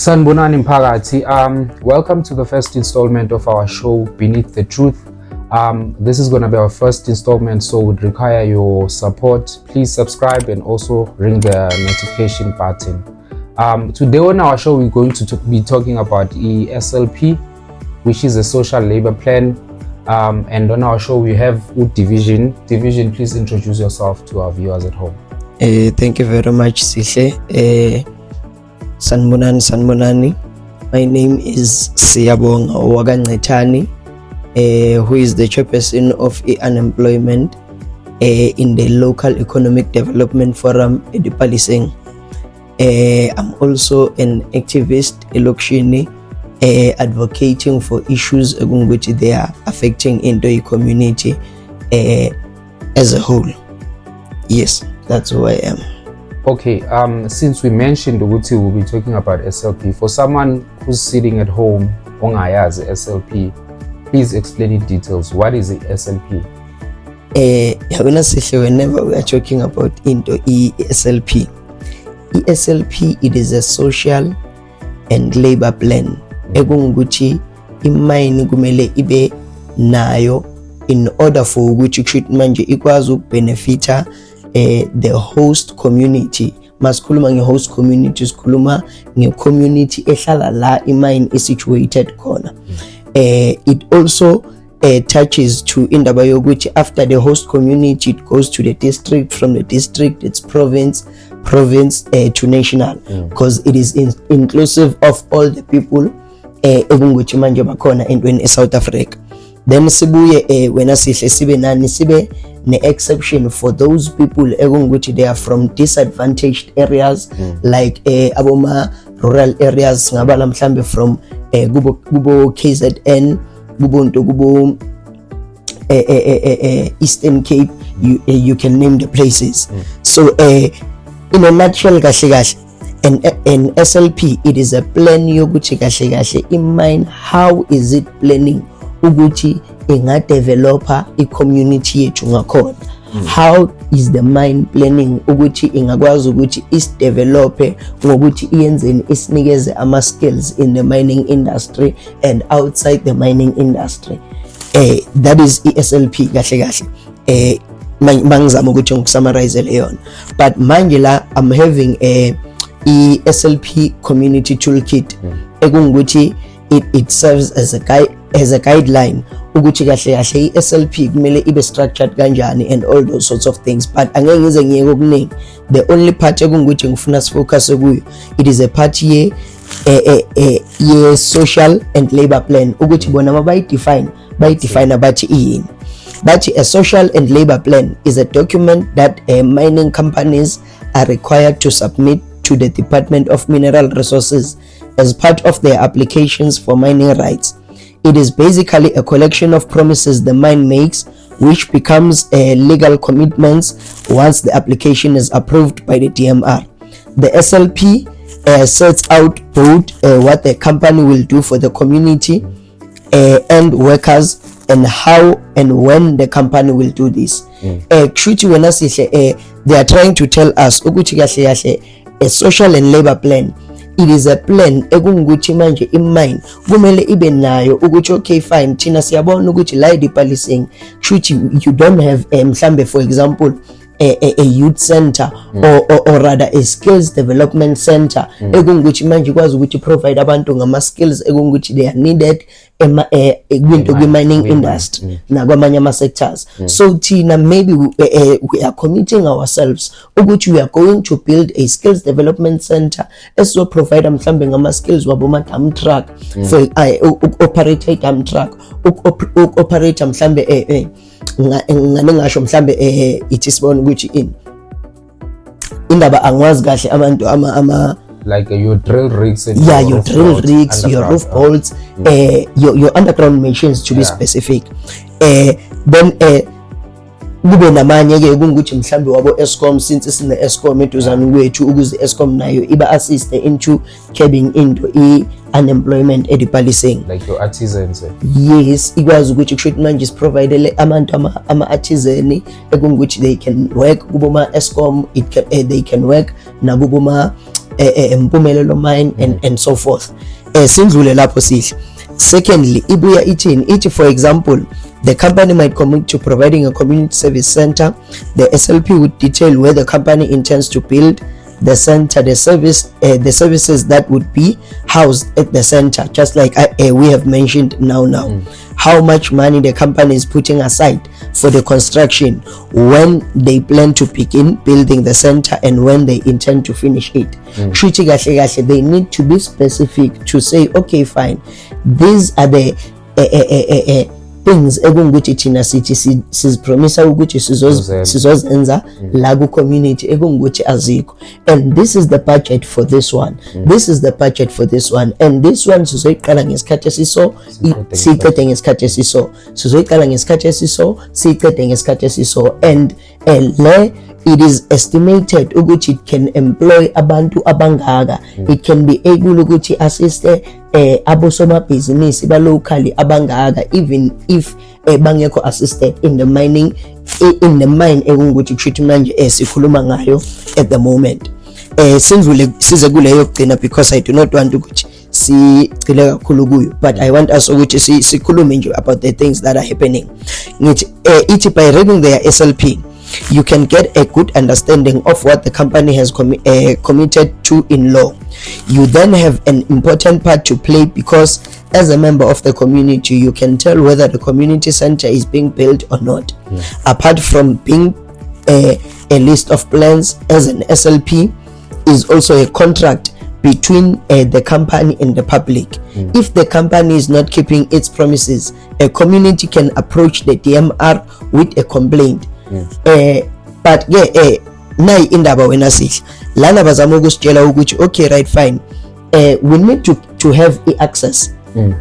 Sanibonani mphakathi. Welcome to the first installment of our show Beneath the Truth. This is going to be our first installment, so would require your support. Please subscribe and also ring the notification button. Today on our show we're going to be talking about SLP, which is a social labor plan. And on our show we have Division. Division, please introduce yourself to our viewers at home. Thank you very much, Sihle. Sanibonani. My name is Siyabonga Wagancetani, who is the chairperson of unemployment in the local economic development forum at Paliseng. I'm also an activist, Elokshini, advocating for issues which they are affecting in the community as a whole. Yes, that's who I am. Okay, since we mentioned Uguti, we'll be talking about SLP. For someone who's sitting at home, ongayazi SLP, please explain in details. What is the SLP? Whenever we are talking about into SLP, it is a social and labor plan. Egunguchi imine kumele ibe nayo in order for which manje ikwazi benefita the host community. Maskuluma nge host community, sikhuluma nge community ehlala la imine is situated corner. It also touches to indaba yokuthi after the host community it goes to the district, from the district it's province to national, because it is inclusive of all the people ekunguthi manje bakhona entweni eSouth Africa. Then sibuye wena sihle sibe nani sibe ne exception for those people ekunguthi they are from disadvantaged areas, like aboma rural areas ngabala mhlambe from kubo KZN, kubo Eastern Cape, you can name the places. So in a nutshell kahle an SLP, it is a plan yokuthi kahle in mind how is it planning ukuthi inga developer I community yethu ngakhona. How is the mind planning ukuthi ingakwazi ukuthi is develop ngokuthi iyenzeni isinikeze ama skills in the mining industry and outside the mining industry. That is SLP kahle mangizama ukuthi ngisummarize leyo. But manje la I'm having a SLP community toolkit ekunguthi it serves as a guideline ukuthi kahle SLP kumele ibe structured kanjani and all those sorts of things. But angeke ngize ngiyeke okuningi. The only part ekunguthi ngifuna sifocus kuyo, it is a part ye social and labor plan ukuthi bona mabayidefine abathi yini. But a social and labor plan is a document that mining companies are required to submit to the Department of Mineral Resources as part of their applications for mining rights. It is basically a collection of promises the mine makes, which becomes legal commitments once the application is approved by the DMR. The SLP sets out both what the company will do for the community and workers, and how and when the company will do this. They are trying to tell us a social and labor plan. It is a plan ekunguthi manje imine kumele ibe nayo ukuthi okay fine thina siyabona ukuthi la eDipaliseng kushuthi you don't have mhlambe for example a youth center or rather a skills development center ekunguthi manje kwazi ukuthi provide abantu ngama skills ekunguthi they are needed kwinto mining industry nakwamanye ama sectors. So thina maybe we are committing ourselves ukuthi we are going to build a skills development center eso provide mhlambe ngama skills wabo ma dump truck for operate dump truck operate mhlambe ngingasho mhlambe ithi sibona ukuthi in indaba angwazi kahle abantu ama like your drill rigs and your drill rigs, your roof bolts, your underground machines to be specific. Then kube namanye ke kunguthi mhlambe wabo Eskom, since sine Eskom eduzana kwethu ukuze Eskom nayo iba assist into cabin into unemployment eDipaliseng, like your artisans. Yes, ikwazi ukuthi kushuthi manje is provide abantu ama artisan ekunguthi they can work kuboma Eskom, they can work nakuboma Mpumelelo Mine and so forth. Sindlule lapho sihle. Secondly, ibuya ithi for example, the company might commit to providing a community service center. The SLP would detail where the company intends to build the center, the services that would be housed at the center, just like we have mentioned now. How much money the company is putting aside for the construction, when they plan to begin building the center, and when they intend to finish it. They need to be specific to say, okay, fine, these are the things ekungukuthi thina sithi sizipromisa ukuthi sizozenza la ku community ekungukuthi azikho, and this is the budget for this one, this is the budget for this one, and this one sizoyiqala ngesikhathi esiso siqede ngesikhathi esiso, sizoyiqala ngesikhathi esiso siqede ngesikhathi esiso, and le it is estimated ukuthi it can employ abantu abangaka, it can be able ukuthi assist abosomabhizinisi ba locally abangaka, even if bangekho assisted in the mine ekungukuthi kushuthi manje sikhuluma ngayo at the moment. Sindlule size kuleyo yokugcina, because I do not want ukuthi sicile kakhulu kuyo, but I want us ukuthi sikhulume nje about the things that are happening. Ngithi by reading their SLP, you can get a good understanding of what the company has committed to in law. You then have an important part to play, because as a member of the community, you can tell whether the community center is being built or not. Apart from being a list of plans, as an SLP is also a contract between the company and the public. If the company is not keeping its promises, a community can approach the DMR with a complaint. But nayi indaba wena sihle lana bazama ukusitshela ukuthi okay, right, fine, we need to have access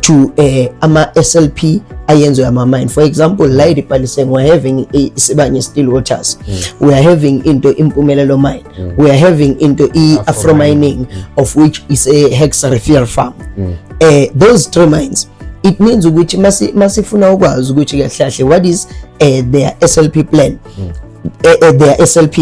to ama SLP ayenzo yama mine. For example, la idipaliseng we are having Sibanye Still Waters, we are having into Impumelelo Mine, we are having into Afro Mining, of which is a Hexarefier farm. Those 3 mines, it means ukuthi masifuna ukwazi ukuthi kahle what is their SLP plan, their SLP,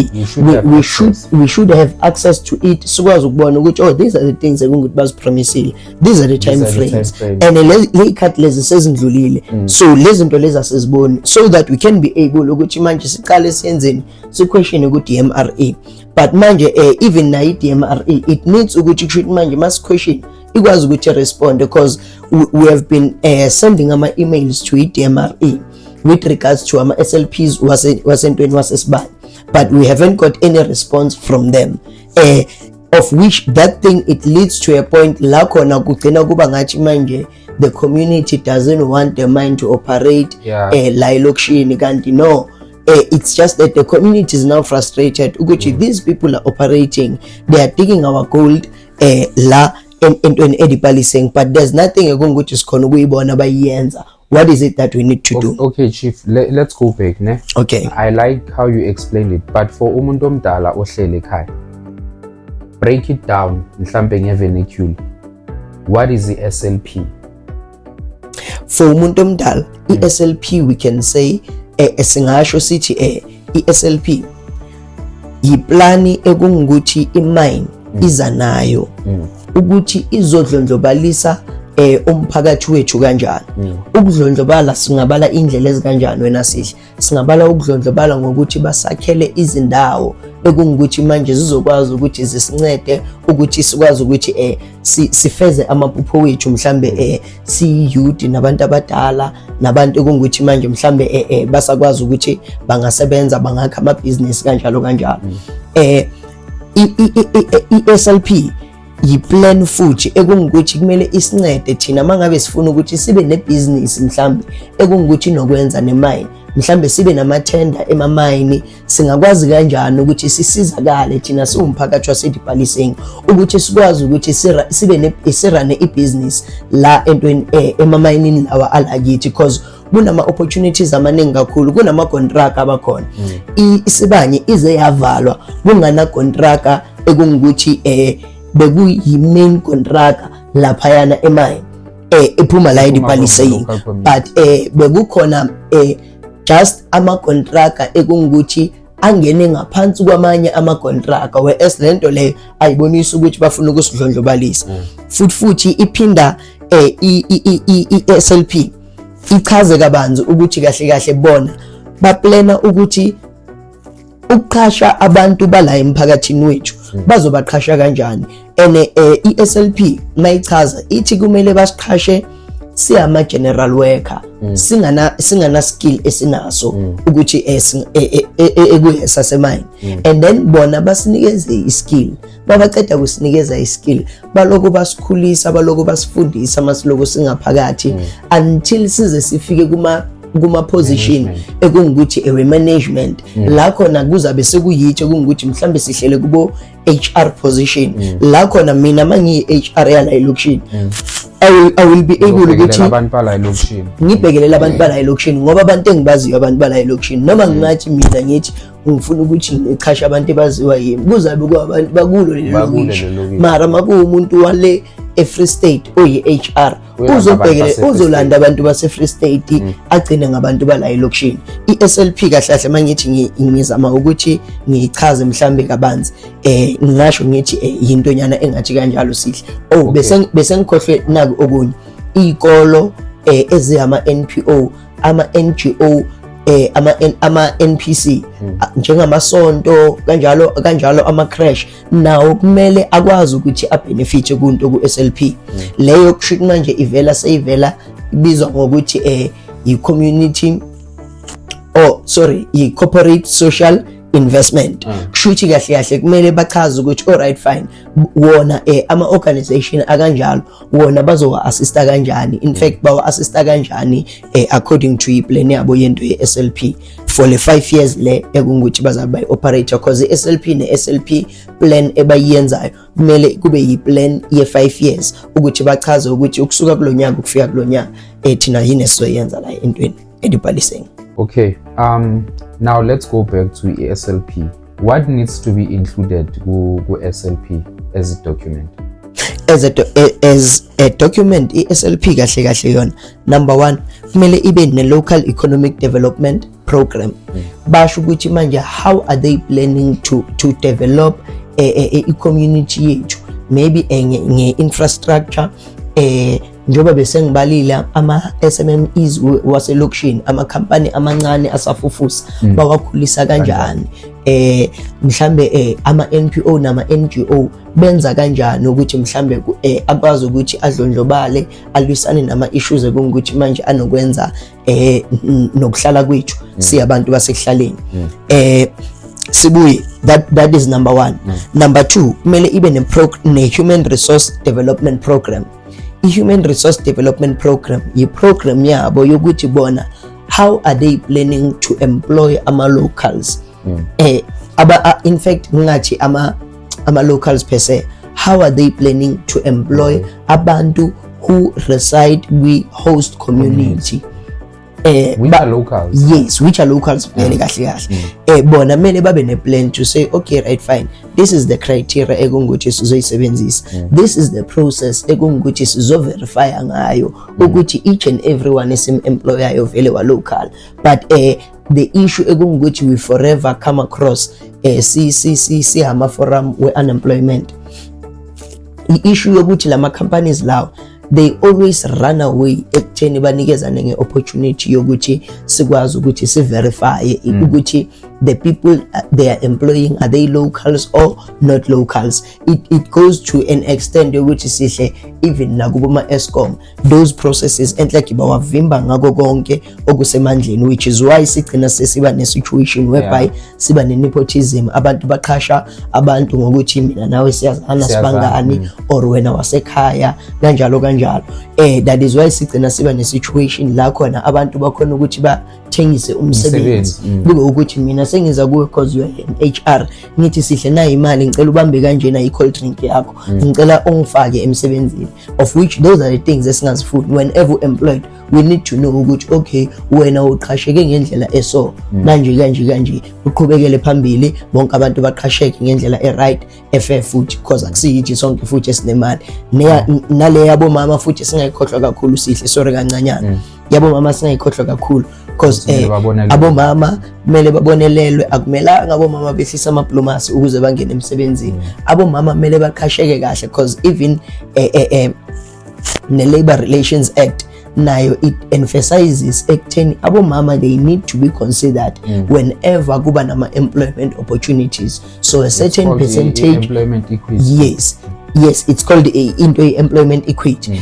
we should have access to it, sikwazi ukubona ukuthi oh, these are the things ekungukuthi bazipromisile, these are the time frames, and le cut lezi sezindlulile, so lezi zinto lezi asiziboni, so that we can be able ukuthi manje siqale siyenzeni, si-question ukuthi MRE. But manje even na i-DMRE, it needs ukuthi kushuthi manje mas-question ikwazi ukuthi respond, because we have been sending ama emails to i-DMRE with regards to ama SLPs wasentweni wasesibani, but we haven't got any response from them, of which that thing, it leads to a point la khona kugcina kuba ngathi manje the community doesn't want the mine to operate la elokishini, kanti no, it's just that the community is now frustrated ukuthi these people are operating, they are digging our gold la entweni edipaliseng, but there's nothing ekungukuthi sikhona ukuyibona bayenza. What is it that we need to do? Okay, Chief, let's go back, ne? Okay. I like how you explained it, but for umuntu omdala ohlele ekhaya, break it down mhlambe ngevernacular. What is the SLP? For umuntu omdala, SLP, we can say singasho sithi SLP yiplani ekungukuthi imine iza nayo ukuthi izodlondlobalisa umphakathi wethu kanjani. Ukudlondlobala singabala indlela ezikanjani wena sihle, singabala ukudlondlobala ngokuthi basakhele izindawo ekungukuthi manje zizokwazi ukuthi zisincede ukuthi sikwazi ukuthi sifeze amaphupho wethu, mhlambe si youth nabantu abadala nabantu ekungukuthi manje mhlambe basakwazi ukuthi bangasebenza, bangakha ama business kanjalo. SLP yi-plan futhi ekungukuthi kumele isincede thina mangabe sifuna ukuthi sibe nebusiness mhlambe ekungukuthi nokwenza nemine, mhlambe sibe namathenda ema-mine, singakwazi kanjani ukuthi sisizakale thina siwumphakathi wasedipaliseng ukuthi sikwazi ukuthi sirane ibusiness la entweni ema-minini lawa alakithi, because kunama opportunities amaningi kakhulu, kunama contract abakhona. Isibanye ize yavalwa kungana contract ekungukuthi bekuyi-main contractor laphayana emine ephuma la edipaliseng, but bekukhona just ama-contractor ekungukuthi angene ngaphansi kwamanye ama-contractor whereas lento leyo ayibonisa ukuthi bafuna ukusidlondlobalisa. Futhi iphinda i-SLP ichaze kabanzi ukuthi kahle bona baplana ukuthi ukuqhasha abantu bala emphakathini wethu bazobaqhasha kanjani. I-SLP mayichaza ithi kumele basiqhashe siyama general worker singana skill esinaso ukuthi ekuyesa semine, and then bona basinikeze iskill. Babaceda kusinikeza iskill baloko basikhulisa baloko basifundisa masiloko singaphakathi until size sifike kuma position ekungukuthi ewe management la khona kuzabe sekuyithe kungukuthi mhlambe sihlele kubo HR position la khona mina mangi HR yala election I will be able ukuthi abantu bala election ngibhekelela abantu bala election ngoba abantu engibaziyo abantu bala election noma ngingathi mina ngithi ngifuna ukuthi ngiqhashe abantu ebaziwa yimi kuzabe kwabantu bakulo lelo mara makuwumuntu wale eFree State oyi HR uzolanda abantu base Free State agcine ngabantu bala election. iSLP kahle mangithi ngizama ukuthi ngichaze mhlambe kabanzi ngisho ngithi into nyana engathi kanjalo sihle bese ngikhohlwe naku okunye ikolo ezihama NPO ama NGO ama NPC njengamasonto kanjalo ama crash nawo kumele akwazi ukuthi abenefit kunto ku SLP leyo kusho manje ivela ibizwa ngokuthi i-community i-corporate social investment. Kushuthi kahle kumele bachaze ukuthi alright fine wona ama organization akanjalo wona bazowa assista kanjani, in fact bawa assista kanjani according to iplan yabo yento ye-SLP for le 5 years le ekungukuthi bazabe operator, because i-SLP ne-SLP plan ebayenzayo kumele kube yi-plan ye-5 years ukuthi bachaze ukuthi ukusuka kulonyaka ukufika kulonyaka thina yini sizoyenza la entweni edibhaliseni. Okay, now let's go back to SLP. What needs to be included with SLP as a document? As a document, SLP kahle yona. Number 1, kumele ibe ne local economic development program. Basho ukuthi manje how are they planning to develop a community yethu, maybe nge infrastructure njoba bese ngibalila ama SMMEs waselokishini ama company amancane asafufusa bawakhulisa kanjani, mhlambe ama NPO nama NGO benza kanjani ukuthi mhlambe akwazi ukuthi adlondlobale alwisane nama issues ekungukuthi manje anokwenza nokuhlala kwethu siyabantu basekuhlaleni. Sibuye that is number 1. Number 2, kumele ibe ne human resource development program. I-human resource development program yi-program yabo yokuthi bona how are they planning to employ ama locals, in fact ngathi ama locals per se, how are they planning to employ abantu who reside with host community. Which are locals? Yes, which are locals very kahle. Bona mele babe ne plan to say okay right fine, this is the criteria ekungukuthi sizoyisebenzisa, this is the process ekungukuthi sizo verify ngayo ukuthi each and everyone employer yo vele wa local, but the issue ekungukuthi we forever come across si ama forum we unemployment, the issue yokuthi lama companies lawo they always run away ekutheni banikezane nge-opportunity yokuthi sikwazi ukuthi si-verify ukuthi the people they are employing, are they locals or not locals. It goes to an extent yokuthi sihle even nakubo ma-Eskom those processes enhlaki bawavimba ngako konke okusemandleni, which is why sigcina sesiba ne-situation whereby siba ne-nepotism, abantu baqhasha abantu ngokuthi mina nawe siyazana sibangani or wena wasekhaya kanjalo. That is why sigcina siba ne-situation la khona abantu bakhona ukuthi bathengise umsebenzi kube ukuthi mina sengiza kuwe because you are an HR ngithi sihle na imali ngicela ubambe kanjena i-call drink yakho ngicela ungifake emsebenzini, of which those are the things esingazifuni. Whenever employed we need to know ukuthi okay wena uqhasheke ngendlela eso kanje uqhubekele phambili bonke abantu baqhasheke ngendlela e-right fair futhi, because akusiyithi sonke futhi esinemali nale yabo mama futhi singayikhohlwa kakhulu sihle sorry kancanyana yabo mama singayikhohlwa kakhulu because Kumele babonelelwe. abomama kumele babonelelwe, akumelanga abomama behlisa amaplomasi ukuze bangene emsebenzini. Abomama kumele baqhasheke kahle because even ne-Labor Relations Act nayo it emphasizes ekutheni abomama they need to be considered whenever kuba nama-employment opportunities. So a certain Called percentage, employment equity. yes, it's called into employment equity.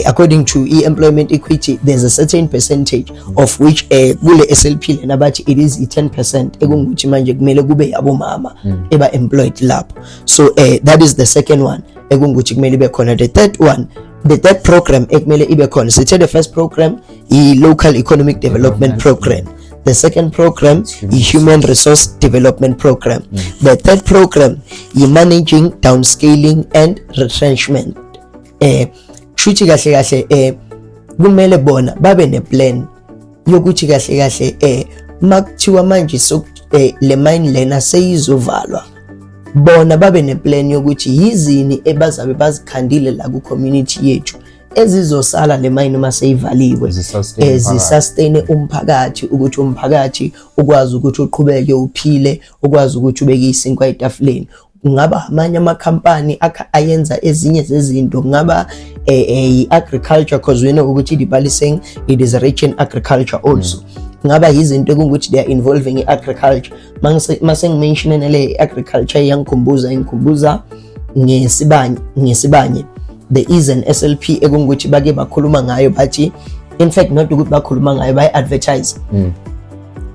According to employment equity, there's a certain percentage of which kule SLP lena bathi it is 10% ekungukuthi manje kumele kube yabomama eba employed lapho. So that is the second one ekungukuthi kumele ibe khona. The third program ekumele ibe khona, sithe the first program i-local economic development program. The second program i-human resource development program. The third program i-managing downscaling and retrenchment. Shuthi kahle kumele bona babe ne plan yokuthi kahle makuthiwa manje le mine lena seyizovalwa, bona babe ne plan yokuthi yizini ebazabe bazikhandile la ku community yethu ezizosala le mine uma seyivaliwe, zisustain umphakathi ukuthi umphakathi ukwazi ukuthi uqhubeke uphile, ukwazi ukuthi ubeke isinkwa etafuleni. Ngaba amanye amakhampani ayenza ezinye zezinto, ngaba agriculture because we know ukuthi the saying it is rich in agriculture also. Ngaba izinto ekungukuthi they are involving agriculture. Mase ngimention le agriculture yangikhumbuza ngesibanye. There is an SLP ekungukuthi bake bakhuluma ngayo bathi, in fact not ukuthi bakhuluma ngayo, bay advertise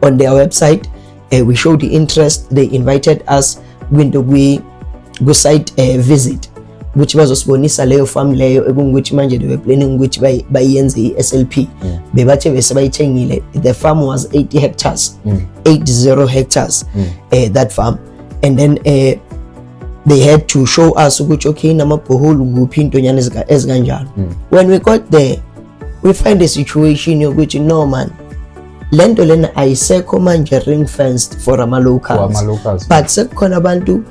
on their website. We showed the interest, they invited us winto go site visit which bazosibonisa leyo farm leyo ekungukuthi manje they were planning ukuthi bayenze i-SLP. Bebathe bese bayithengile. The farm was 80 hectares, 80 hectares, that farm. And then they had to show us ukuthi okay namabhoholu kuphi intonyana ezikanjalo. When we got there, we find a situation yokuthi no man, lento lena ayisekho manje ring fenced for ama locals, but sekukhona abantu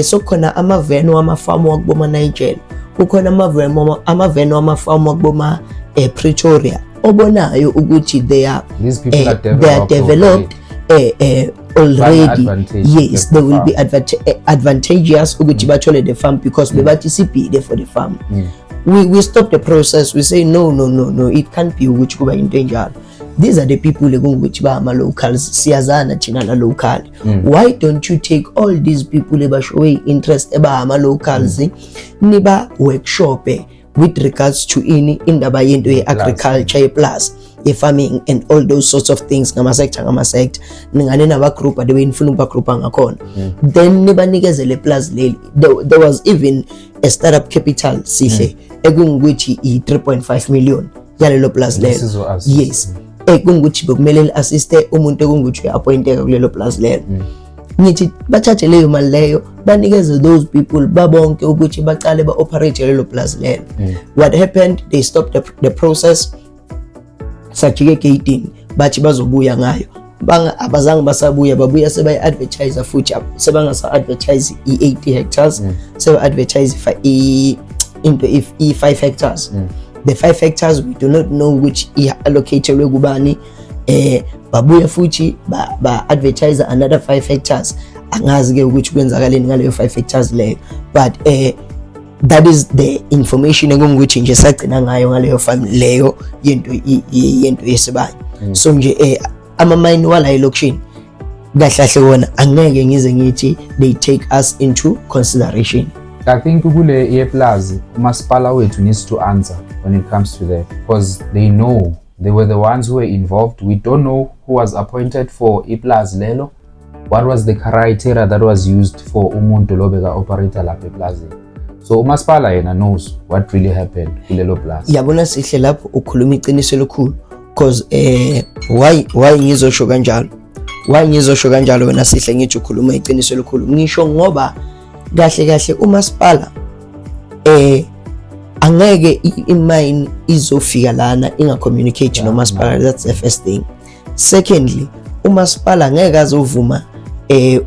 sokukhona amaveni wamafamu wakuboma Nigeria, kukhona amaveni wamafamu wakuboma Pretoria, obonayo ukuthi they are developed already. Yes, they will be advantageous ukuthi bathole the farm because bebathi sibhide for the farm. We stop the process. We say no, it can't be ukuthi kuba into enjalo. These are the people ekungukuthi ba ama locals, siyazana thina la local. Why don't you take all these people ebashowe interest eba ama locals niba workshop with regards to indaba yento ye agriculture plus farming and all those sorts of things ngama sector ningane naba group ade benifuna ukuba group ngakhona, then nibanikeze plus leli. There was even a startup capital sihle ekungukuthi i3.5 million yalelo plus lelo. Yes, ekungukuthi bekumele assiste umuntu ekungukuthi appointeka kulelo plus lelo. Ngithi bathathe leyo mali leyo banikeze those people babonke ukuthi baqale ba operate lelo plus lelo. What happened, they stopped the process. Sajike gating bathi bazobuya ngayo, abazange basabuya, babuya sebayi advertise futhi sebangasa advertise i80 hectares, sebe advertise into if 5 hectares. The 5 hectares we do not know which allocated kubani. Babuya futhi ba advertise another 5 hectares, angazi ke ukuthi kwenzakaleni ngaleyo 5 hectares leyo, but that is the information ekungukuthi nje sagcina ngayo ngaleyo farm leyo yento yesibanye. So nje ama mine wala elokushini kahlahle wona angeke ngize ngithi they take us into consideration. I think kule yeplaza umasipala wethu needs to answer when it comes to that, because they know they were the ones who were involved. We don't know who was appointed for iplaza lelo, what was the criteria that was used for umuntu lobeka operator lapha eplazini. So umasipala yena knows what really happened kulelo plaza. Yabona sihle lapho ukhuluma iqiniso elikhulu, because why ngizosho kanjalo wena sihle ngithi ukhuluma iqiniso elikhulu. Ngisho ngoba kahle umasipala angeke imine izofika lana inga communicate nomasipala. That's the first thing. Secondly, umasipala angeke azovuma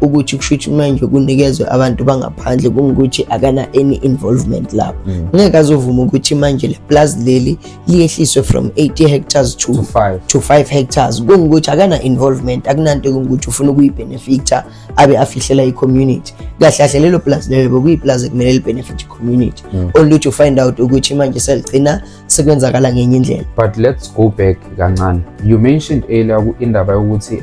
ukuthi kushuthi manje kunikezwe abantu bangaphandle kungukuthi akana any involvement lapho ngeke azovuma ukuthi manje le plus leli liyehliswe from 80 hectares to 5 hectares kungukuthi akana involvement akunanto kungukuthi ufuna ukuyibenefita abe afihlela i-community kahle kahle lelo plus lelo bokuyiplaza kumele libenefit i-community only to find out ukuthi manje seligcina sekwenzakala ngenye indlela. But let's go back kancane. You mentioned earlier indaba yokuthi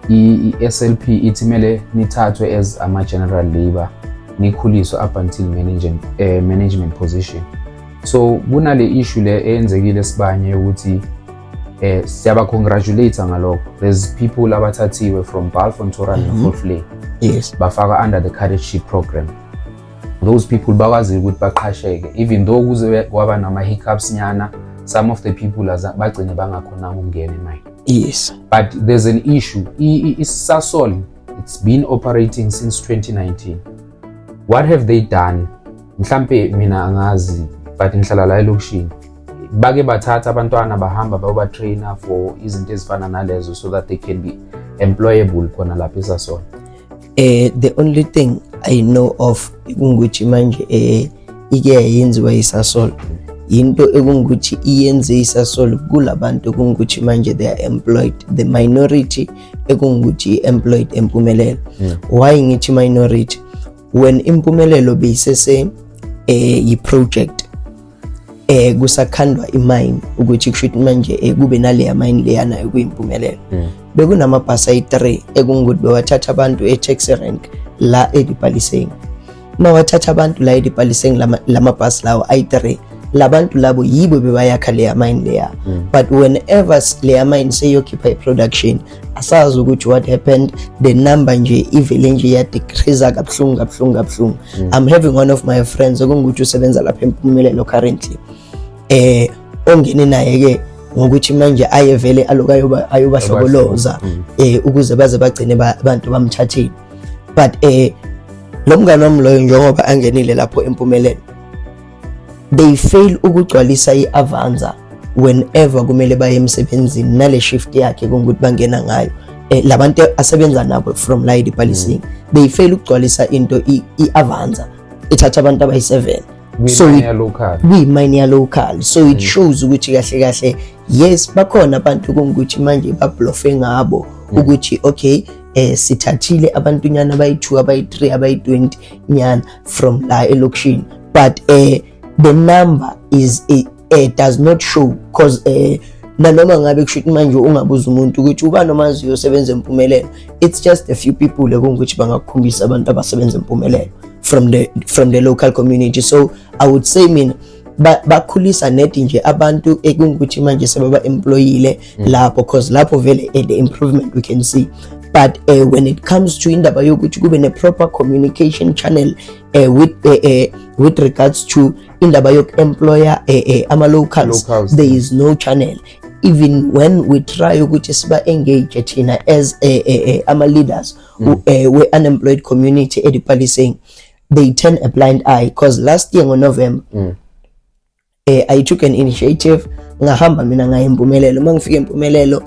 i-SLP ithi mele nithathwe as ama general labor nikhuliswe up until management position. So kunale issue le eyenzekile Sibanye ukuthi siyaba congratulate ngalokho. There's people abathathiwe from Balfour and Fort Flay. Yes. Bafaka under the cadetship program. Those people bakwazi ukuthi baqhasheke even though kuze kwaba nama hiccups nyana, some of the people bagcine bangakhona ukungena emine. Yes. But there's an issue. Sasol, it's been operating since 2019. What have they done? Mhlampe mina angazi, but ngihlala la elokishini. Bake bathatha abantwana bahamba bayoba trainer for izinto ezifana nalezo so that they can be employable khona lapha eSasol. The only thing I know of ukuthi manje ike yenziwa iSasol into ekungukuthi iyenze iSasol kulabantu ekungukuthi manje they are employed, the minority ekungukuthi employed Empumelelo. Why ngithi minority? When Impumelelo beyisese i-project kusakhandwa imine ukuthi kushuthi manje kube naleya mine leyana ekuyimpumelelo bekunamabhasi ayi-3 ekungukuthi bewathatha abantu e-taxi rank la eDipaliseng. Mawathatha abantu la eDipaliseng lamabhasi lawo ayi-3 labantu labo yibo bebayakha leya mine leya. But whenever leya mine seyokhipha i-production asazi ukuthi what happened, the number nje ivele nje ya decrease kabuhlungu. I'm having one of my friends okungukuthi usebenza lapha eMpumelelo currently ongene naye ke ngokuthi manje ayevele aloka ayobahlokoloza ukuze baze bagcine abantu bamthathile. But lo mngane wami loyo njengoba angenile lapho eMpumelelo they fail ukugcwalisa i-avanza whenever kumele baye emsebenzini nale shift yakhe kungukuthi bangena ngayo labantu asebenza nabo from la eDipaliseng they fail ukugcwalisa into i-avanza ithatha abantu abayi-7. So mine ya local, so it shows ukuthi kahle yes bakhona abantu kungukuthi manje bablofe ngabo ukuthi okay sithathile abantu nyana abayi2 abayi3 abayi20 nyana from la elokishini, but the number is does not show because nanoma ngabe kushuthi manje ungabuza umuntu ukuthi uba nomazi uyosebenza eMpumelelo, it's just a few people ekungukuthi bangakukhombisa abantu abasebenza eMpumelelo from the local community. So I would say mina bakhulisa net nje abantu ekungukuthi manje sebaba employile lapho because lapho vele the improvement we can see. But when it comes to indaba yokuthi kube ne proper communication channel with regards to indaba yok employer ama locals, there is no channel. Even when we try ukuthi siba engage thina as ama leaders we unemployed community eDipaliseng, they turn a blind eye because last year in November I took an initiative ngahamba mina ngaya eMpumelelo. Mangifika eMpumelelo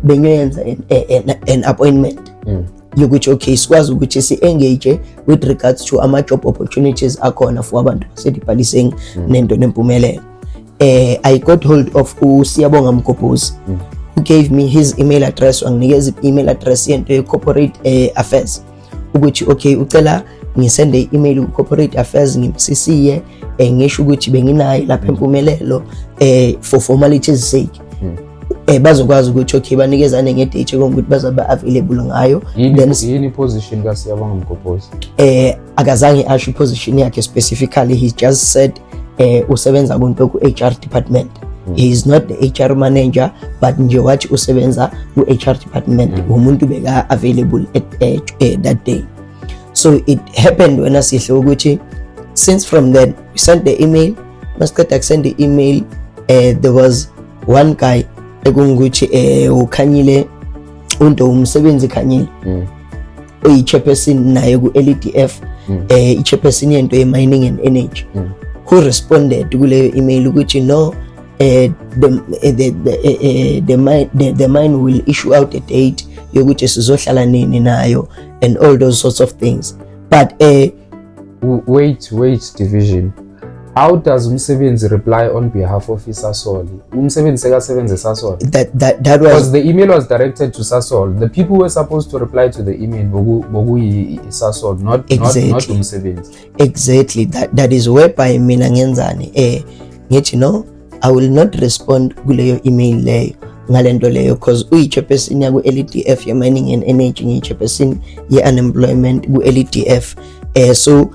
benyoyenza an appointment yokuthi okay sikwazi ukuthi si engage with regards to ama job opportunities akhona for abantu baseDipaliseng nento neMpumelelo. I got hold of uSiyabonga Mgobhozi who gave me his email address, wanginikeza email address yento corporate affairs ukuthi okay ucela ngisende i-email ku corporate affairs ngimsisiye ngisho ukuthi benginayo lapha eMpumelelo for formalities sake bazokwazi ukuthi okay banikezane ngedate ukuthi bazaba available ngayo. Then yini position kaSiyabonga Mgobhozi? Akazange asho position yakhe specifically, he just said usebenza kunto ku HR department. He is not the HR manager, but nje wathi usebenza ku HR department umuntu beka available at that day. So it happened when asihle ukuthi since from then we sent the email, masiqeda send the email, there was one guy ekungukuthi uKhanyile unto umsebenzi Khanyile oyi-chairperson naye ku LDF i-chairperson yento ye-mining and energy who responded kuleyo email ukuthi no the mine will issue out a date yokuthi sizohlala nini nayo and all those sorts of things. But wait division, how does Umsebenzi reply on behalf of Sasol? Umsebenzi sekasebenza Sasol. That was because the email was directed to Sasol. The people were supposed to reply to the email bogu Sasol, not Umsebenzi. Exactly. That is whereby mina ngenzani ngithi no, I will not respond kuleyo email leyo ngalento leyo because uyichairperson ya ku LEDF ya mining and energy, ngiyichairperson ye unemployment ku LEDF. So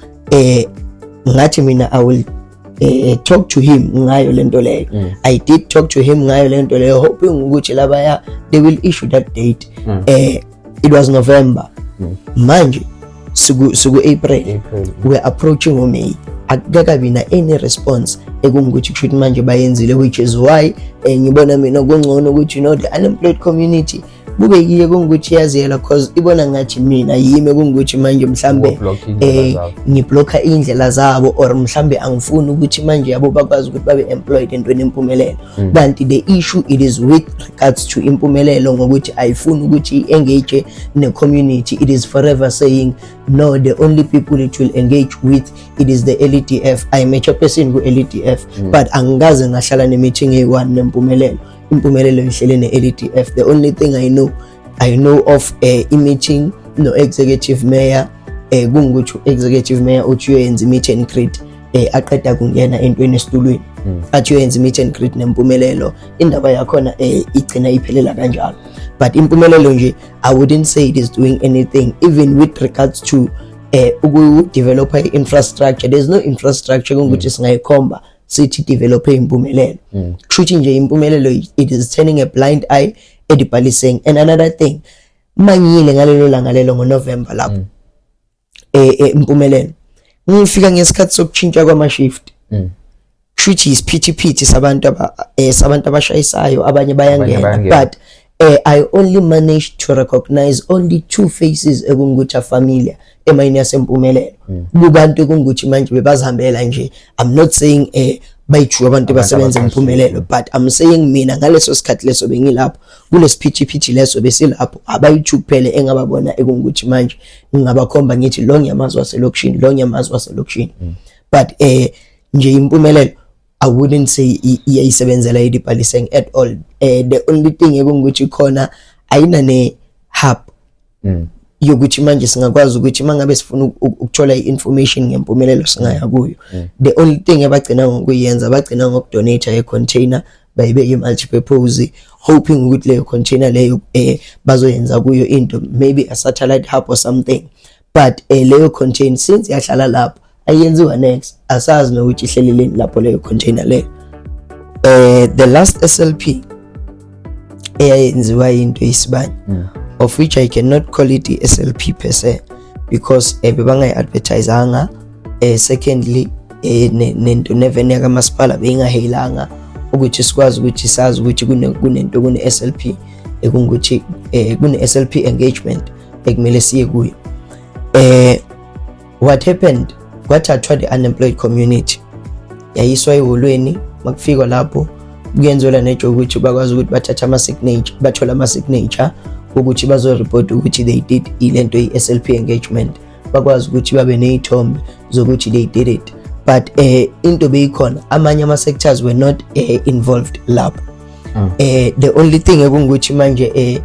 ngathi mina I will talk to him ngayo lento leyo. I did talk to him ngayo lento leyo, hoping ukuthi labaya they will issue that date. It was November. Manje sugu April. We're approaching May. Akukakabi na any response ekungukuthi kushuthi manje bayenzile, which is why ngibona mina kungcono ukuthi the unemployed community kube yiye kungukuthi yazela, because ibona ngathi mina yime kungukuthi manje mhlambe ngiblocka indlela zabo, or mhlambe angifuni ukuthi manje yabo bakwazi ukuthi babe employed entweni impumelelo. Kanti the issue it is with regards to impumelelo, ngokuthi ayifuni ukuthi engage ne community. It is forever saying no, the only people it will engage with it is the LEDF. I am a chairperson ku LEDF, but angaze ngahlala ne meeting eyi-1 nempumelelo. Impumelelo ihlele ne LEDF. The only thing I know of a meeting no executive mayor kungukuthi executive mayor uthi uyenza meet and greet aqeda kungena entweni esitulweni athi uyenza meet and greet nempumelelo, indaba yakhona igcina iphelela kanjalo. But impumelelo nje I wouldn't say it is doing anything even with regards to develop infrastructure. There's no infrastructure kungukuthi singayikhomba sithi develop impumelelo. Kushuthi nje impumelelo it is turning a blind eye edibaliseng. And another thing, manyile ngalelo langa lelo ngoNovember lapho impumelelo ngifika ngesikhathi sokuchintsha kwama shift. Kushuthi isiphithiphithi sabantu abashayisayo, abanye bayangena, but I only managed to recognize only 2 faces ekungukuthi familiar emayini yasempumelelo. Kubantu ekungukuthi manje bebazihambela nje. I'm not saying bayithu abantu basebenza impumelelo, but I'm saying mina ngaleso sikhathi leso bengilapho kulesiphithiphithi leso besilapho abayithu kuphela engababona ekungukuthi manje ngingabakhomba ngithi lo ngiyamazwa waselokishini. But nje impumelelo I wouldn't say iyayisebenzela idibaliseng at all. The only thing ekungukuthi khona ayina ne hub yokuthi manje singakwazi ukuthi mangabe sifuna ukuthola information ngempumelelo singaya kuyo. The only thing abagcina ngokuyenza bagcina ngokudonate a container bayibeke multipurpose, hoping ukuthi leyo container leyo bazoyenza kuyo into, maybe a satellite hub or something. But leyo container since yahlala lapho ayenziwa next, asazi nokuthi ihleleleni lapho leyo container leyo. The last SLP eyenziwa into isibani, of which I cannot call it SLP per se because bebangayi advertisanga. Secondly nento nevenue kamasipala bengahayilanga ukuthi sikwazi ukuthi sazi ukuthi kunento kune SLP ekungukuthi kune SLP engagement ekumele siye kuyo. What happened, kwathathwa the unemployed community yayiswa eholweni. Makufika lapho kuyenzelwa nejo ukuthi bakwazi ukuthi bathatha ama-signature, bathola ama-signature ukuthi bazo-report ukuthi they did ilento i-SLP engagement, bakwazi ukuthi babe ney'thombe zokuthi they did it. But into beyikhona, amanye ama-sectors were not involved lapho. The only thing ekungukuthi manje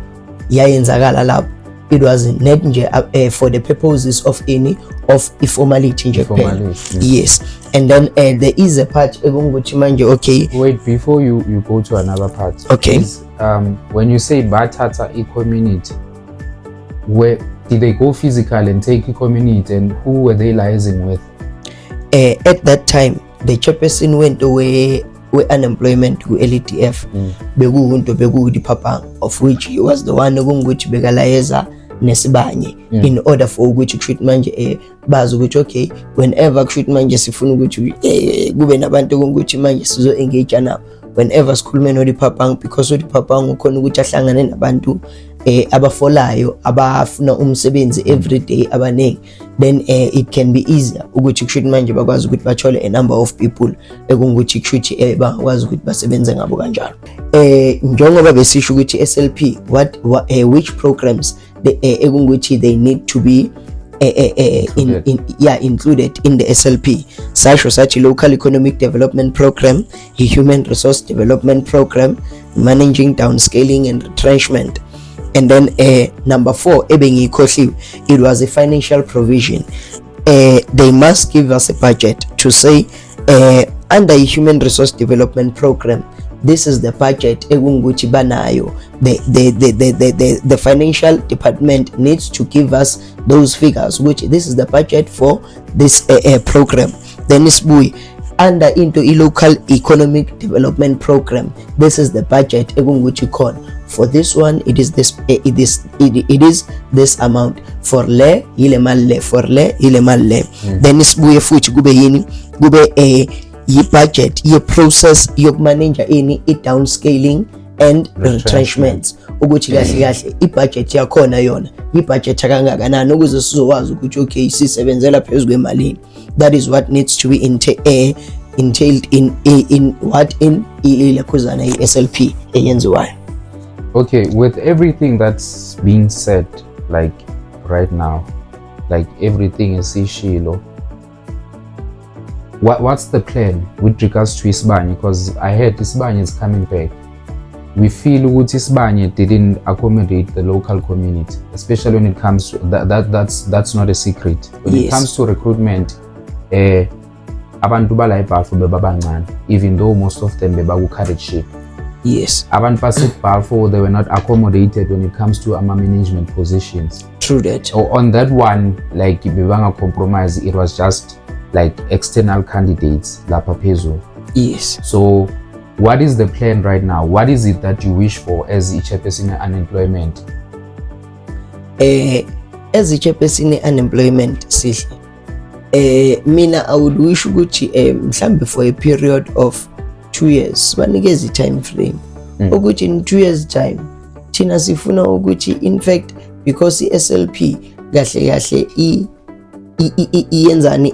yayenzakala lapho, it was not nje for the purposes of informality nje kuphela. Yes. And then there is a part ekungukuthi manje, okay, wait, before you go to another part, okay, please, when you say bathatha i-community, where did they go physical and take i-community, and who were they liaising with? At that time the chairperson went away with unemployment ku LEDF. BekuwuDipapang, of which he was the one ekungukuthi bekalayeza nesibanye in order for ukuthi kushuthi manje bazi ukuthi okay, whenever kushuthi manje sifuna ukuthi kube nabantu ekungukuthi manje sizo engage nabo, whenever sikhulume noDipapang, because uDipapang ukhona ukuthi ahlangane nabantu abafolayo abafuna umsebenzi every day abaningi, then it can be easier ukuthi kushuthi manje bakwazi ukuthi bathole a number of people ekungukuthi kushuthi bakwazi ukuthi basebenze ngabo kanjalo. Njengoba besisho ukuthi SLP which programs ekungukuthi they need to be included in the SLP, such local economic development program, a human resource development program, managing downscaling and retrenchment. And then number 4, it was a financial provision. They must give us a budget to say under a human resource development program, this is the budget egunguchi banayo. The financial department needs to give us those figures, which this is the budget for this program. Then is under into a local economic development program, this is the budget egunguchi call. For this one, it is this. It is this amount. For le ile mal for le ile mal le. Then is futhi kube yini kube budget process yokumanage ini downscaling and retrenchments, ukuthi kahle budget yakhona yona budget kangakanani ukuze sizokwazi ukuthi okay sisebenzela phezulu kwemalini. That is what needs to be entailed in what in ilakhuzana SLP eyenziwayo. Okay, with everything that's being said, like right now, like everything is ishilo, what's the plan with regards to Isibanye? Because I heard Isibanye is coming back. We feel ukuthi Isibanye didn't accommodate the local community, especially when it comes to that's not a secret. When it comes to recruitment, abantu bala eBalfour bebabancane, even though most of them bebaku-carriage ship. Yes. Abantu base-Balfour, they were not accommodated when it comes to management positions. True that. So on that one, like bebanga compromise, it was just like external candidates lapha phezulu. Yes. So what is the plan right now? What is it that you wish for as ichairperson unemployment? As ichairperson unemployment, mina I would wish ukuthi mhlambe for a period of 2 years banikeze time frame ukuthi in 2 years time thina sifuna ukuthi in fact because iSLP kahle iyenzani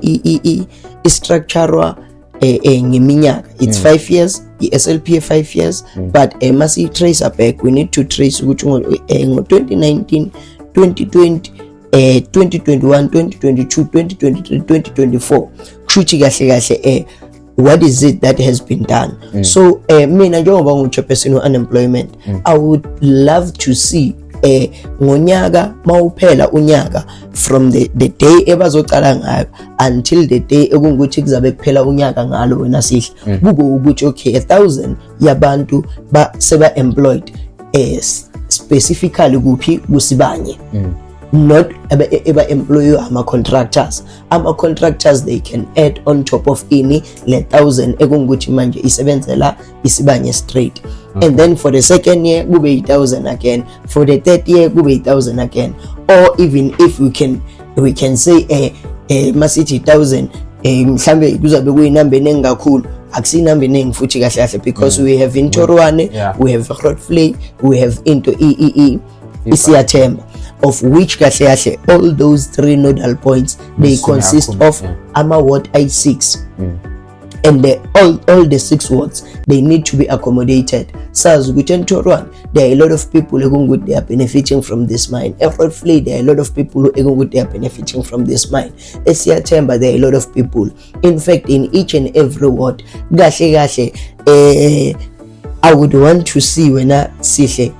istructure ngeminyaka, it's 5 years, iSLP 5 years, but masi trace back, we need to trace ukuthi ngo 2019, 2020, 2021, 2022, 2023, 2024 kushuthi kahle what is it that has been done. So mina njengoba ngu-chairperson unemployment, I would love to see ngonyaka mawuphela unyaka from the day ebazocala ngayo until the day ekungukuthi kuzabe kuphela unyaka ngalo wena sihle kube ukuthi okay 1,000 yabantu seba employed specifically kuphi kuSibanye. Not employ contractors. Contractors, they can add on top of ini le 1,000 ekungukuthi manje isebenzela Isibanye straight. And then for the second year kube 1,000 again, for the third year kube 1,000 again, or even if we can say masithi 1,000 mhlambe kuzabe kuyinamba eningi kakhulu, akusinamba eningi futhi kahle kahle because we have into Rwane, we have Grootfontein, we have into Isiyathemba, of which kahle all those 3 nodal points they consist of ward I6 and all the 6 wards they need to be accommodated. Sazi ukuthi eNtorwana there are a lot of people ekungukuthi they are benefiting from this mine. Grootfontein there are a lot of people who ekungukuthi they are benefiting from this mine. Isiyathemba there are a lot of people. In fact, in each and every ward kahle I would want to see wena sihle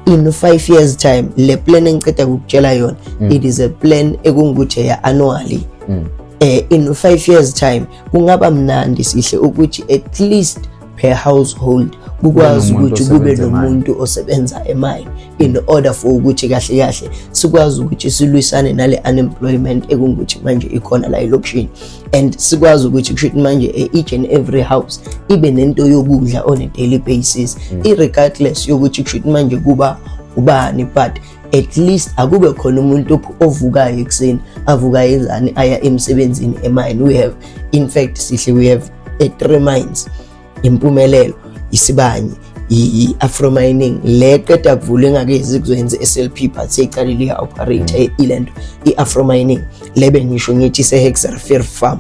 in 5 years time le plan engiceda ukutshela yona, it is a plan ekungukuthi annually. In 5 years time kungaba mnandi sihle ukuthi at least per household kukwazi ukuthi kube nomuntu osebenza emine in order for ukuthi kahle sikwazi ukuthi silwisane nale unemployment ekungukuthi manje ikhona la elokishini, and sikwazi ukuthi kushuthi manje each and every house ibe nento yokudla on a daily basis, irregardless yokuthi kushuthi manje kuba ubani, but at least akube khona umuntu ovukayo ekseni avuka yenzani aya emsebenzini emine. We have in fact sihle we have 3 mines: Impumelelo, Isibanye, i-Afro Mining le qeda kuvula engakezi kuzoyenza SLP but seyiqalile ia-operate ilento i-Afro Mining lebe ngisho ngithi se-Hexafer Farm.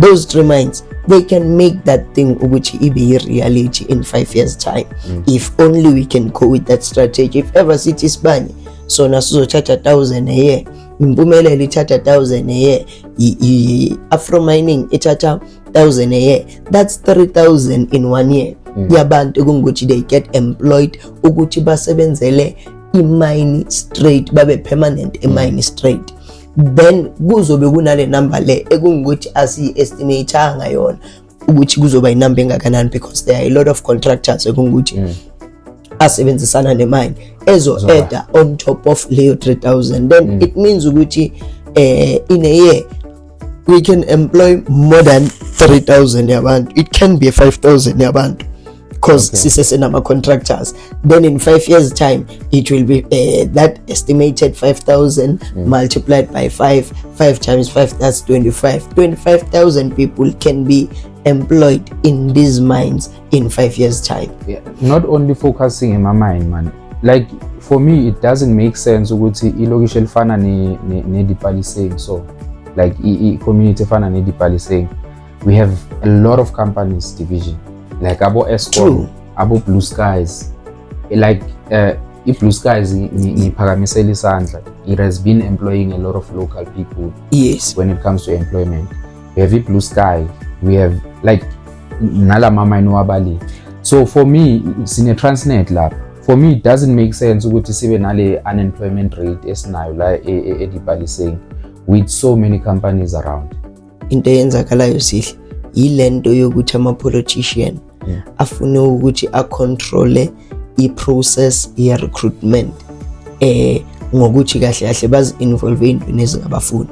Those 3 mines they can make that thing ukuthi ibe i-reality in 5 years time if only we can go with that strategy. If ever sithi sibanye sona sizothatha 1,000 a year, impumelelo ithatha 1,000 a year, i-Afro Mining ithatha 1,000 a year, that's 3,000 in 1 year. Yabantu kungukuthi they get employed ukuthi basebenzele i-mine straight, babe permanent e-mine straight. Then kuzobe kunale number le ekungukuthi asi-estimate ngayona ukuthi kuzoba inumber engakanani because there are a lot of contractors ekungukuthi asebenzisana ne-mine ezo-eda on top of leyo 3,000. Then it means ukuthi in a year we can employ more than 3,000 yabantu. It can be 5,000 yabantu because sisesenama contractors. Then in 5 years time it will be that estimated 5,000 multiplied by 5 times 5, that's 25,000 people can be employed in these mines in 5 years time. Not only focusing in my mind, man, like for me it doesn't make sense ukuthi ilokishi elifana ne-Dipaliseng, so like i-community efana ne-Dipaliseng, we have a lot of companies division like abo Eskom, abo Blue Skies, like i-Blue Skies ngiphakamisela isandla, it has been employing a lot of local people. Yes, when it comes to employment we have Blue Sky, we have like nala mama inwabali. So for me sine Transnet lab, for me it doesn't make sense ukuthi sibe nale unemployment rate esinayo la eDipaliseng with so many companies around. Into yenzakalayo sihle ilento yokuthi ama-politician afune ukuthi acontrole i-process ye-recruitment ngokuthi kahle kahle bazi-involve ey'ntweni ezingabafuni.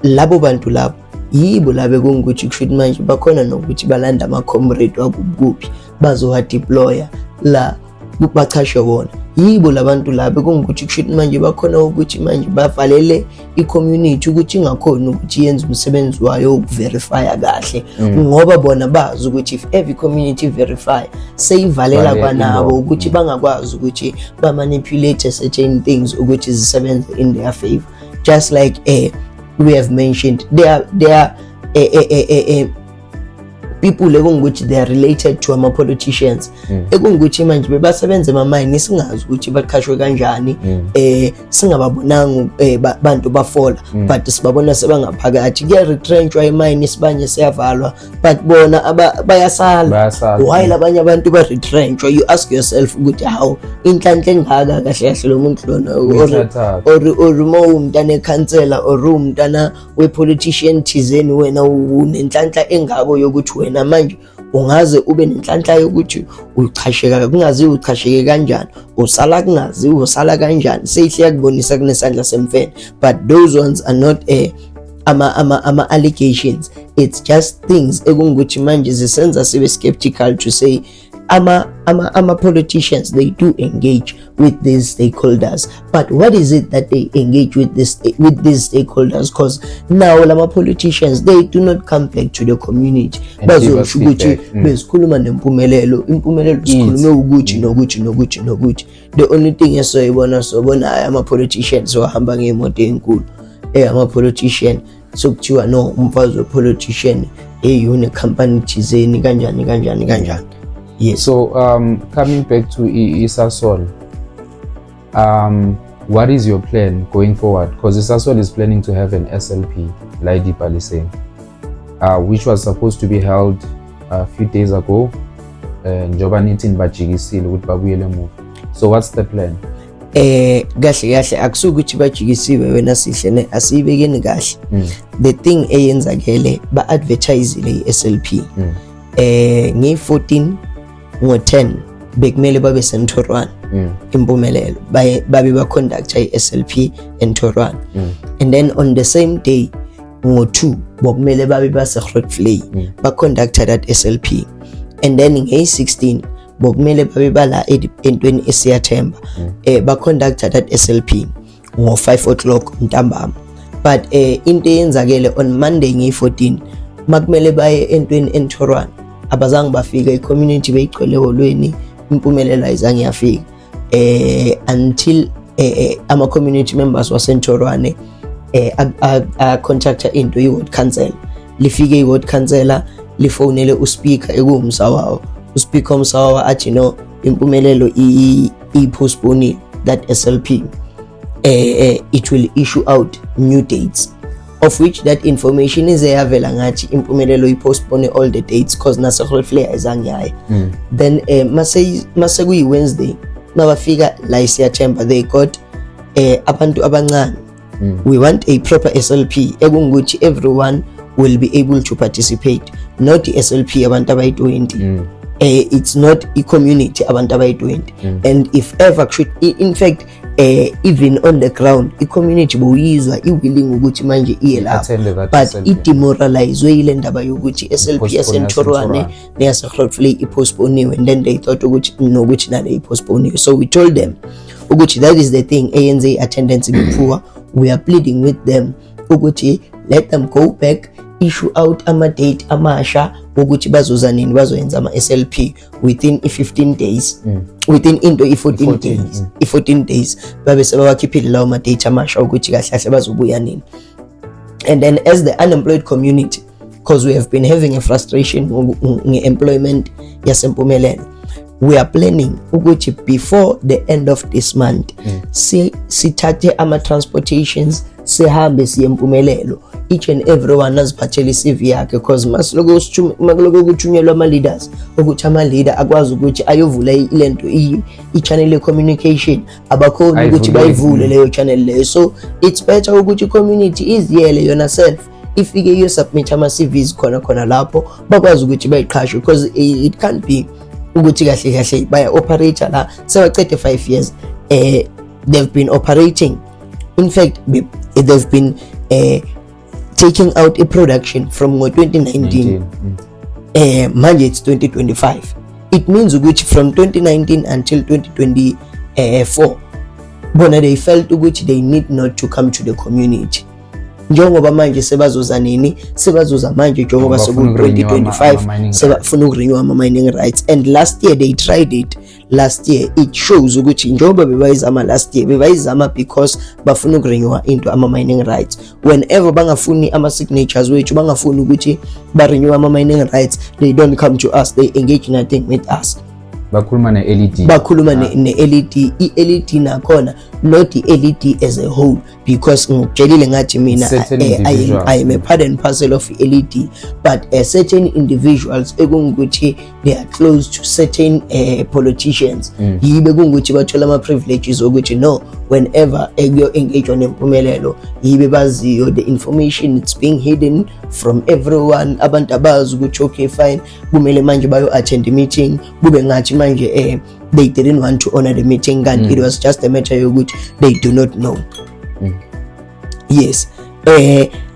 Labo bantu labo yibo labe kungukuthi kushuthi manje bakhona nokuthi balanda ama-comrade wakuphi bazowa-deploya la bachashwe bona. Yibo labantu labo kungukuthi kushuthi manje bakhona ukuthi manje bavalele i-community ukuthi ingakhona ukuthi yenze umsebenzi wayo ukuverifya kahle ngoba bona bazi ukuthi if every community verify seyivalela kwanabo ukuthi bangakwazi ukuthi ba-manipulate certain things ukuthi zisebenze in their favor. Just like we have mentioned, there are people ekungukuthi they are related to ama politicians ekungukuthi manje bebasebenza ema-mine singazi ukuthi baqhashwe kanjani, singababonanga bantu bafola but sibabona sebangaphakathi kuya-retrenchwa e-mine, sibanye siyavalwa but bona bayasala. Why labanye abantu ba-retrenchwa? You ask yourself ukuthi how inhlanhla engaka kahle kahle lo muntu lona or uma umntana ekhansela or umntana we-politician thizeni wena unenhlanhla engako yokuthi wena manje ungaze ube nenhlanhla yokuthi uchasheka kungaziwa uchasheke kanjani, usala kungaziwa usala kanjani, seyihle yakubonisa kunesandla semfene. But those ones are not ama allegations, it's just things ekungukuthi manje zisenza sibe skeptical to say ama politicians they do engage with these stakeholders, but what is it that they engage with these stakeholders? Because now lama politicians they do not come back to the community bazosho ukuthi besikhuluma nempumelelo sikhulume ukuthi nokuthi. The only thing esoyibona sobona ama politicians wahamba ngemoto enkulu ama politician sokuthiwa no umfazi we politician une company thizeni kanjani. Yes. So coming back to Isasol, what is your plan going forward? Because Isasol is planning to have an SLP, like Dipaliseng, which was supposed to be held a few days ago. Njoba nithi bajikisile ukuthi babuyele emuva. So what's the plan? Kahle akusukuthi bajikisiwe wena sihle ne asibekeni kahle. The thing eyenzakele ba-advertisile i-SLP. Nge-14 ngo-10 bekumele babe sentorwana impumelelo babe ba-conducta i-SLP entorwana, and then on the same day ngo-2 bokumele babe base-Grootvlei ba-conducta that SLP, and then nge-16 bokumele babe bala entweni eSiyathemba ba-conducta that SLP ngo-5 o'clock ntambama. But into eyenzakele on Monday nge-14 makumele baye entweni entorwana abazange bafika i-community beyigcwele holweni, impumelelo ayizange yafika until ama-community members waseNtshorwane a-contacta into i-ward council. Lifike i-ward councillor lifonele uspeaker ekuwumsawawa, uspeaker womsawawa athi no, impumelelo i-postpone that SLP. It will issue out new dates, of which that information is eyavela ngathi impumelelo i-postpone all the dates cause naseGrootfontein ayizange yayo. Then mase kuyi-Wednesday mabafika la isiyathemba, they got abantu abancane. We want a proper SLP ekungukuthi everyone will be able to participate, not the SLP abantu abayi-20. It's not i-community abantu abayi-20. And if ever in fact even on the ground i-community boyizwa i-willing ukuthi manje iye lapho, but i-demoralizwe ile ndaba yokuthi SLP yaseNtshorwane neyaseGrootfontein i-postponiwe, and then they thought ukuthi nokuthi nale i-postponiwe. So we told them ukuthi that is the thing eyenze attendance be poor. We are pleading with them ukuthi let them go back, issue out ama-date amasha ukuthi bazoza nini bazoyenza ama-SLP within i-15 days, within into i-14 days, i-14 days babe sebawakhiphile lawo ma-date amasha ukuthi kahle kahle bazobuya nini. And then as the unemployed community, because we have been having a frustration nge-employment yaseMpumelelo, we are planning ukuthi before the end of this month sithathe ama-transportations sihambe siye eMpumelelo, each and everyone aziphathele i-CV yakhe, because makuloko kuthunyelwa ama-leaders ukuthi ama-leader akwazi ukuthi ayovula ilento i-channel ye-communication, abakhona ukuthi bayivule leyo channel leyo. So it's better ukuthi i-community iziyele yona self ifike iyo-submit ama-CVs khona lapho bakwazi ukuthi bayiqhashe, because it can't be ukuthi kahle kahle baya operator la sebacede 5 years. They've been operating, in fact they've been taking out a production from 2019. Manje it's 2025. It means ukuthi from 2019 until 2024 bona they felt ukuthi they need not to come to the community. Njengoba manje sebazoza nini, sebazoza manje njengoba seku 2025 sebafuna ukurenew ama mining rights. And last year they tried it. Last year it shows ukuthi njengoba bebayizama last year bebayizama because bafuna ukurenew into ama mining rights. Whenever bangafuni ama signatures wethu, bangafuni ukuthi ba renew ama mining rights, they don't come to us, they engage nothing with us. Bakhuluma ne-LED, bakhuluma ne-LED, i-LED nakhona not i-LED as a whole, because ngitshelile ngathi mina I am a part and parcel of i-LED, but certain individuals ekungukuthi they are close to certain politicians yibe kungukuthi bathola ama-privileges ukuthi no, whenever you engage on Impumelelo yibe baziyo the information it's being hidden from everyone. Abantu abazi ukuthi okay fine kumele manje bayo attend the meeting, kube ngathi manje they didn't want to honor the meeting, and it was just a matter yokuthi they do not know. Yes.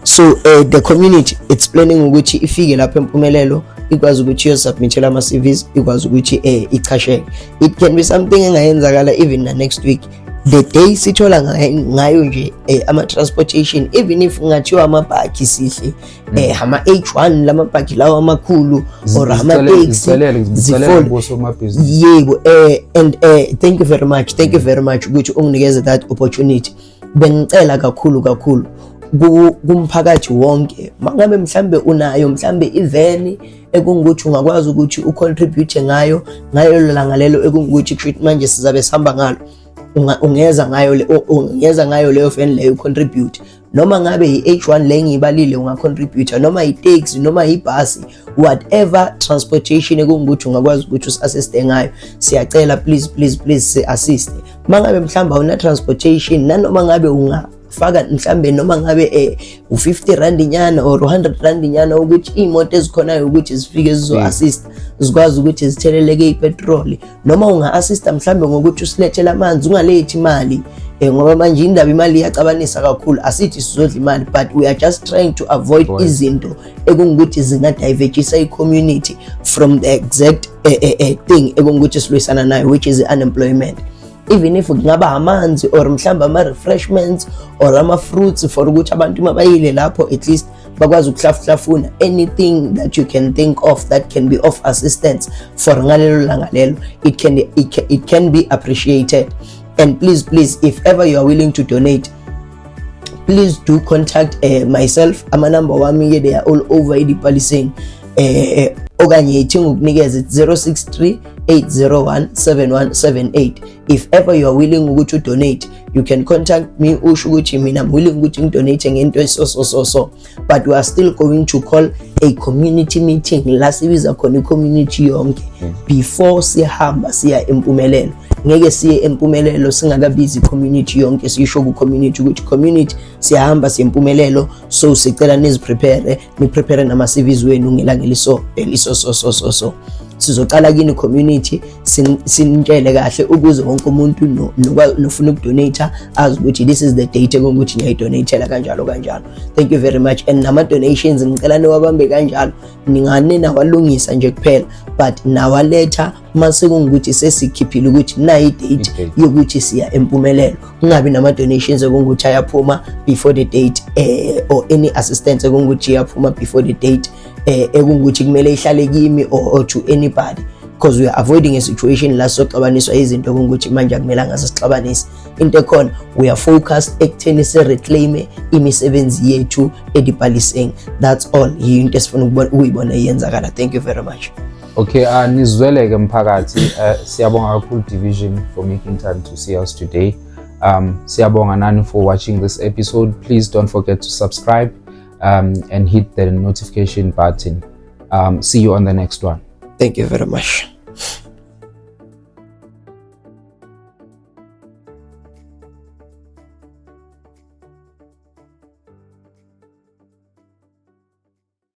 So the community it's planning ukuthi ifike lapha eMpumelelo ikwazi ukuthi yo submitela ama CVs, ikwazi ukuthi ichasheke. It can be something engayenzakala even the next week, the day sithola ngayo nje ama transportation, even if ngathiwa amabhaki sihle ama H1 lamabhaki lawo amakhulu or ama taxi yebo. And thank you very much ukuthi unginikeze that opportunity. Bengicela kakhulu kumphakathi wonke, mangabe mhlambe unayo mhlambe iveni ekungukuthi ungakwazi ukuthi ucontribute ngayo langa lelo ekungukuthi treat manje sizabe sihamba ngalo, ungeza ngayo leyo veni leyo contribute. Noma ngabe i-H1 le ngibalile ungacontribute, noma i-taxi noma ibhasi, whatever transportation ekungukuthi ungakwazi ukuthi usassiste ngayo, siyacela please si-assist. Mangabe mhlamba una transportation nanoma ngabe ungafaka mhlambe noma ngabe u50 rand nyana or 100 rand nyana ukuthi imoto ezikhonayo ukuthi zifike zizo assist, zikwazi ukuthi zitheleleke ipetrol, noma unga assist mhlambe ngokuthi usilethele amanzi, ungalethi imali ngoba manje indaba imali iyacabanisa kakhulu, asithi sizodla imali, but we are just trying to avoid izinto ekungukuthi zingadivejisa i-community from the exact thing ekungukuthi silwisana nayo, which is unemployment. Even if kungaba amanzi or mhlamba ama refreshments or ama fruits for ukuthi abantu mabayile lapho at least bakwazi ukuhlafuna anything that you can think of that can be of assistance for ngalelo langa lelo, it can be appreciated. And please, if ever you are willing to donate, please do contact myself. Ama number wami they are all over iDipalising. Okanye ithinga ukunikeza 063-801-7178. If ever you are willing to donate, you can contact me. Usho ukuthi mina I'm willing to donate ngento so. But we are still going to call a community meeting la sibiza khona community yonke before sihamba siya Empumelelo. Ngeke siye Empumelelo singakabizi community yonke, sisho ku community ukuthi community siyahamba siya Empumelelo, so sicela nizi prepare nama CVs wenu ngelanga eliso sizoqala kini community sinitshele kahle ukuze wonke umuntu nofuna ukudonate azi ukuthi this is the date ukuthi ngiyidonatela kanjalo. Thank you very much. And nama donations ngicela niwabambe kanjalo, ningane nawalungisa nje kuphela, but nawaletha mase kungukuthi sesikhiphile ukuthi nayi date yokuthi siya Empumelelo. Ungabi nama donations ukuthi ayaphuma before the date or any assistance ukuthi yaphuma before the date ekungukuthi kumele ihlale kimi or to anybody, because we are avoiding a situation la soxabaniswa izinto kungukuthi manje akumelanga sisixabanise. Into ekhona, we are focused ekutheni se reclaim imisebenzi yethu eDipalising. That's all into esifuna ukuyibona iyenzakala. Thank you very much. Okay, nizweleke mphakathi, siyabonga kakhulu Division for making time to see us today. Siyabonga nani for watching this episode. Please don't forget to subscribe and hit the notification button. See you on the next one. Thank you very much.